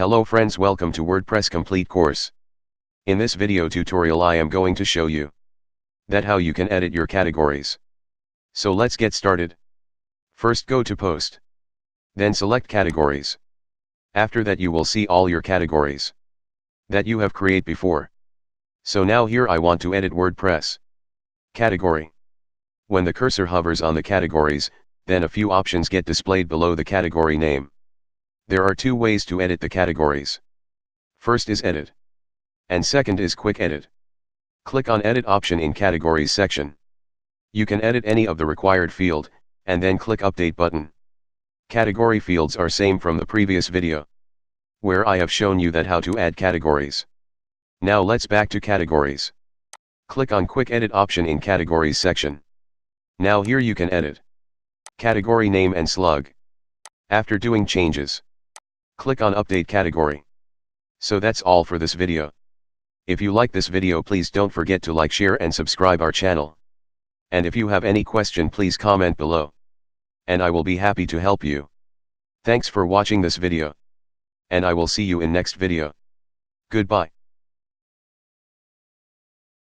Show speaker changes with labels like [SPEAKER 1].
[SPEAKER 1] Hello friends, welcome to WordPress complete course. In this video tutorial I am going to show you that how you can edit your categories. So let's get started. First go to post. Then select categories. After that you will see all your categories that you have created before. So now here I want to edit WordPress category. When the cursor hovers on the categories, then a few options get displayed below the category name. There are two ways to edit the categories. First is edit. And second is quick edit. Click on edit option in categories section. You can edit any of the required field, and then click update button. Category fields are same from the previous video, where I have shown you that how to add categories. Now let's back to categories. Click on quick edit option in categories section. Now here you can edit category name and slug. After doing changes, click on update category. So that's all for this video. If you like this video, please don't forget to like, share and subscribe our channel. And if you have any question, please comment below, and I will be happy to help you. Thanks for watching this video, and I will see you in next video. Goodbye.